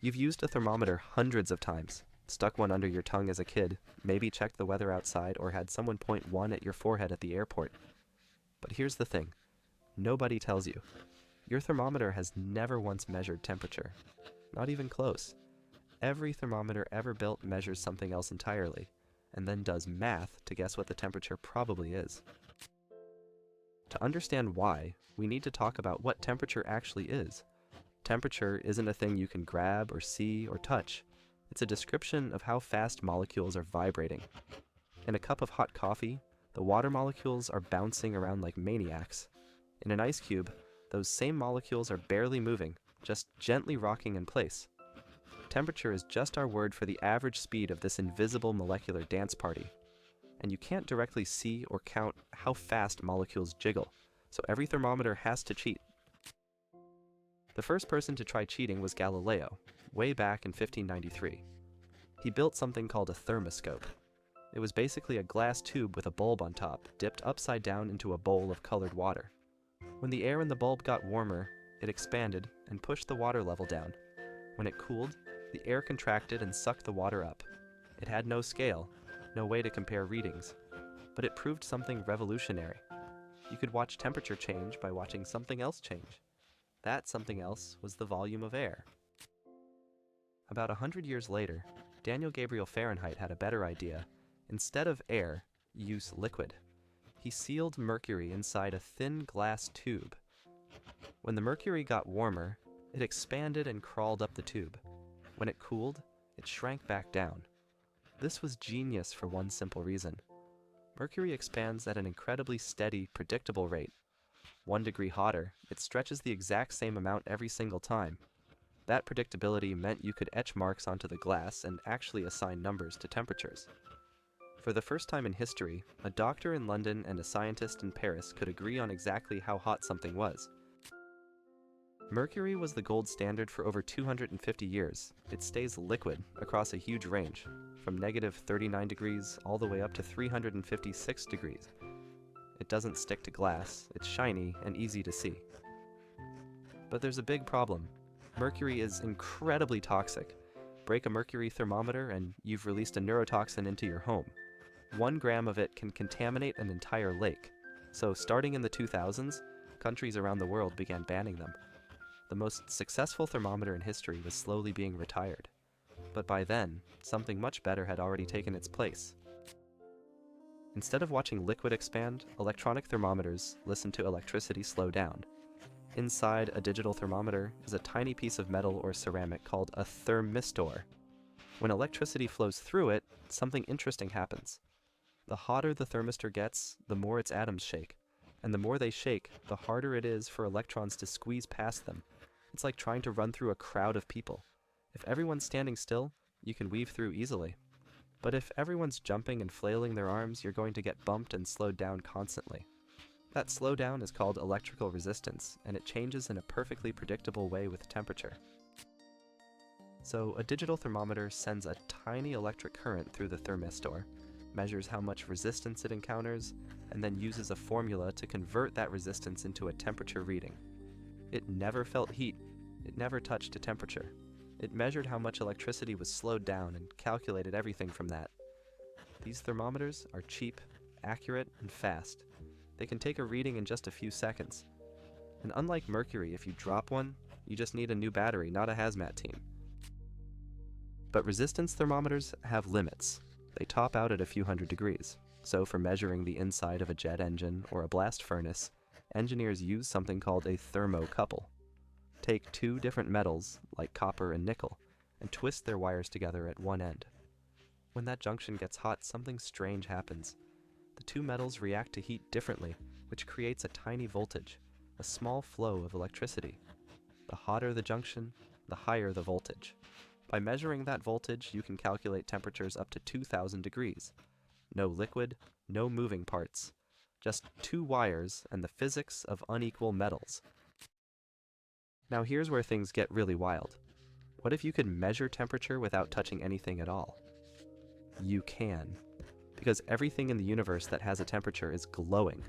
You've used a thermometer hundreds of times, stuck one under your tongue as a kid, maybe checked the weather outside, or had someone point one at your forehead at the airport. But here's the thing. Nobody tells you. Your thermometer has never once measured temperature. Not even close. Every thermometer ever built measures something else entirely, and then does math to guess what the temperature probably is. To understand why, we need to talk about what temperature actually is. Temperature isn't a thing you can grab or see or touch. It's a description of how fast molecules are vibrating. In a cup of hot coffee, the water molecules are bouncing around like maniacs. In an ice cube, those same molecules are barely moving, just gently rocking in place. Temperature is just our word for the average speed of this invisible molecular dance party. And you can't directly see or count how fast molecules jiggle, so every thermometer has to cheat. The first person to try cheating was Galileo, way back in 1593. He built something called a thermoscope. It was basically a glass tube with a bulb on top, dipped upside down into a bowl of colored water. When the air in the bulb got warmer, it expanded and pushed the water level down. When it cooled, the air contracted and sucked the water up. It had no scale, no way to compare readings, but it proved something revolutionary. You could watch temperature change by watching something else change. That something else was the volume of air. About 100 years later, Daniel Gabriel Fahrenheit had a better idea. Instead of air, use liquid. He sealed mercury inside a thin glass tube. When the mercury got warmer, it expanded and crawled up the tube. When it cooled, it shrank back down. This was genius for one simple reason. Mercury expands at an incredibly steady, predictable rate. 1 degree hotter, it stretches the exact same amount every single time. That predictability meant you could etch marks onto the glass and actually assign numbers to temperatures. For the first time in history, a doctor in London and a scientist in Paris could agree on exactly how hot something was. Mercury was the gold standard for over 250 years. It stays liquid across a huge range, from -39 degrees all the way up to 356 degrees. It doesn't stick to glass, it's shiny and easy to see. But there's a big problem. Mercury is incredibly toxic. Break a mercury thermometer and you've released a neurotoxin into your home. 1 gram of it can contaminate an entire lake. So starting in the 2000s, countries around the world began banning them. The most successful thermometer in history was slowly being retired. But by then, something much better had already taken its place. Instead of watching liquid expand, electronic thermometers listen to electricity slow down. Inside a digital thermometer is a tiny piece of metal or ceramic called a thermistor. When electricity flows through it, something interesting happens. The hotter the thermistor gets, the more its atoms shake. And the more they shake, the harder it is for electrons to squeeze past them. It's like trying to run through a crowd of people. If everyone's standing still, you can weave through easily. But if everyone's jumping and flailing their arms, you're going to get bumped and slowed down constantly. That slowdown is called electrical resistance, and it changes in a perfectly predictable way with temperature. So a digital thermometer sends a tiny electric current through the thermistor, measures how much resistance it encounters, and then uses a formula to convert that resistance into a temperature reading. It never felt heat. It never touched a temperature. It measured how much electricity was slowed down and calculated everything from that. These thermometers are cheap, accurate, and fast. They can take a reading in just a few seconds. And unlike mercury, if you drop one, you just need a new battery, not a hazmat team. But resistance thermometers have limits. They top out at a few hundred degrees. So for measuring the inside of a jet engine or a blast furnace, engineers use something called a thermocouple. Take 2 different metals, like copper and nickel, and twist their wires together at one end. When that junction gets hot, something strange happens. The 2 metals react to heat differently, which creates a tiny voltage, a small flow of electricity. The hotter the junction, the higher the voltage. By measuring that voltage, you can calculate temperatures up to 2,000 degrees. No liquid, no moving parts. Just 2 wires and the physics of unequal metals. Now here's where things get really wild. What if you could measure temperature without touching anything at all? You can. Because everything in the universe that has a temperature is glowing.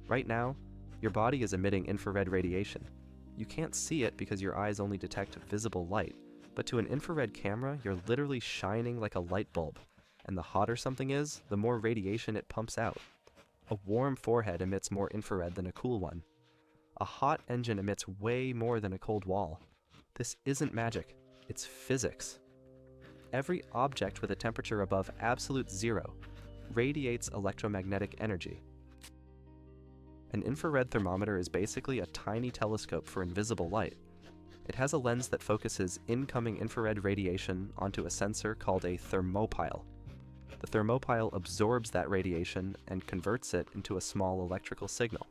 Right now, your body is emitting infrared radiation. You can't see it because your eyes only detect visible light, But to an infrared camera, you're literally shining like a light bulb, and the hotter something is, the more radiation it pumps out. A warm forehead emits more infrared than a cool one. A hot engine emits way more than a cold wall. This isn't magic, it's physics. Every object with a temperature above absolute zero radiates electromagnetic energy. An infrared thermometer is basically a tiny telescope for invisible light. It has a lens that focuses incoming infrared radiation onto a sensor called a thermopile. The thermopile absorbs that radiation and converts it into a small electrical signal.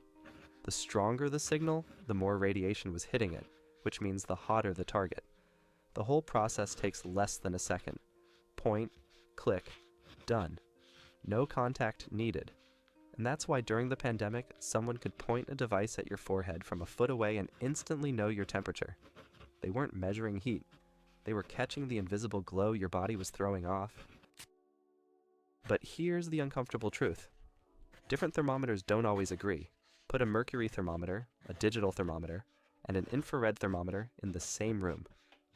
The stronger the signal, the more radiation was hitting it, which means the hotter the target. The whole process takes less than a second. Point, click, done. No contact needed. And that's why during the pandemic, someone could point a device at your forehead from a foot away and instantly know your temperature. They weren't measuring heat. They were catching the invisible glow your body was throwing off. But here's the uncomfortable truth. Different thermometers don't always agree. Put a mercury thermometer, a digital thermometer, and an infrared thermometer in the same room,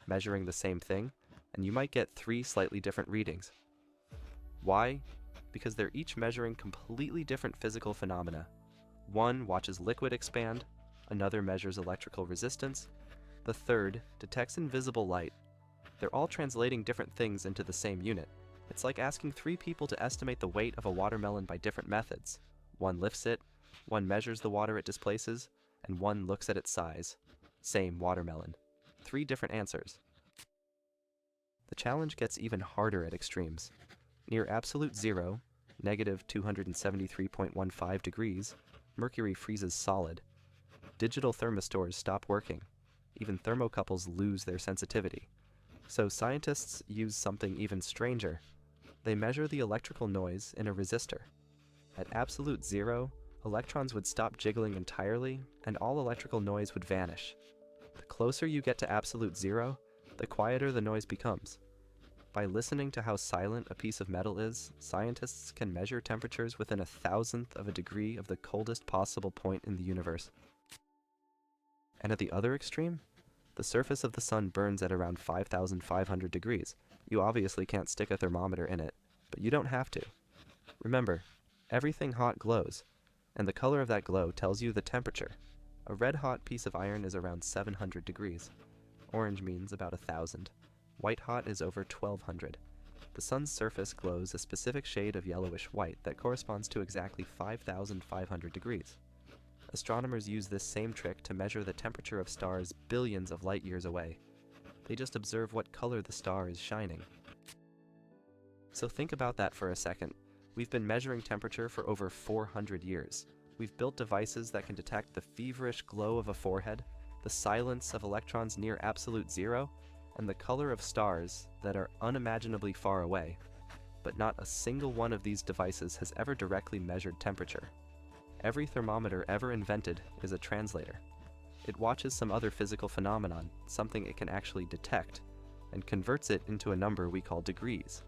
measuring the same thing, and you might get 3 slightly different readings. Why? Because they're each measuring completely different physical phenomena. One watches liquid expand, another measures electrical resistance, the third detects invisible light. They're all translating different things into the same unit. It's like asking 3 people to estimate the weight of a watermelon by different methods. One lifts it, one measures the water it displaces, and one looks at its size. Same watermelon. 3 different answers. The challenge gets even harder at extremes. Near absolute zero, negative 273.15 degrees, mercury freezes solid. Digital thermistors stop working. Even thermocouples lose their sensitivity. So scientists use something even stranger. They measure the electrical noise in a resistor. At absolute zero, electrons would stop jiggling entirely, and all electrical noise would vanish. The closer you get to absolute zero, the quieter the noise becomes. By listening to how silent a piece of metal is, scientists can measure temperatures within 1,000th of a degree of the coldest possible point in the universe. And at the other extreme, the surface of the sun burns at around 5,500 degrees. You obviously can't stick a thermometer in it, but you don't have to. Remember, everything hot glows, and the color of that glow tells you the temperature. A red-hot piece of iron is around 700 degrees. Orange means about 1,000. White-hot is over 1,200. The sun's surface glows a specific shade of yellowish white that corresponds to exactly 5,500 degrees. Astronomers use this same trick to measure the temperature of stars billions of light years away. They just observe what color the star is shining. So think about that for a second. We've been measuring temperature for over 400 years. We've built devices that can detect the feverish glow of a forehead, the silence of electrons near absolute zero, and the color of stars that are unimaginably far away. But not a single one of these devices has ever directly measured temperature. Every thermometer ever invented is a translator. It watches some other physical phenomenon, something it can actually detect, and converts it into a number we call degrees.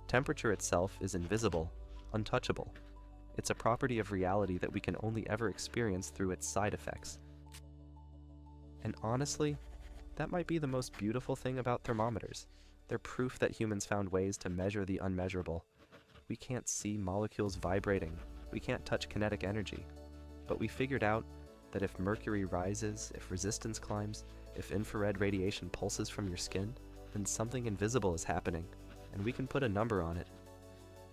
Temperature itself is invisible, untouchable. It's a property of reality that we can only ever experience through its side effects. And honestly, that might be the most beautiful thing about thermometers. They're proof that humans found ways to measure the unmeasurable. We can't see molecules vibrating. We can't touch kinetic energy. But we figured out that if mercury rises, if resistance climbs, if infrared radiation pulses from your skin, then something invisible is happening, and we can put a number on it.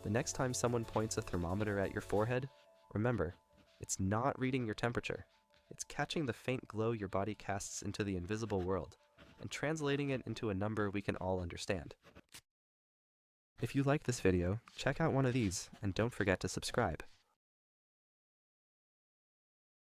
The next time someone points a thermometer at your forehead, remember, it's not reading your temperature. It's catching the faint glow your body casts into the invisible world, and translating it into a number we can all understand. If you like this video, check out one of these, and don't forget to subscribe.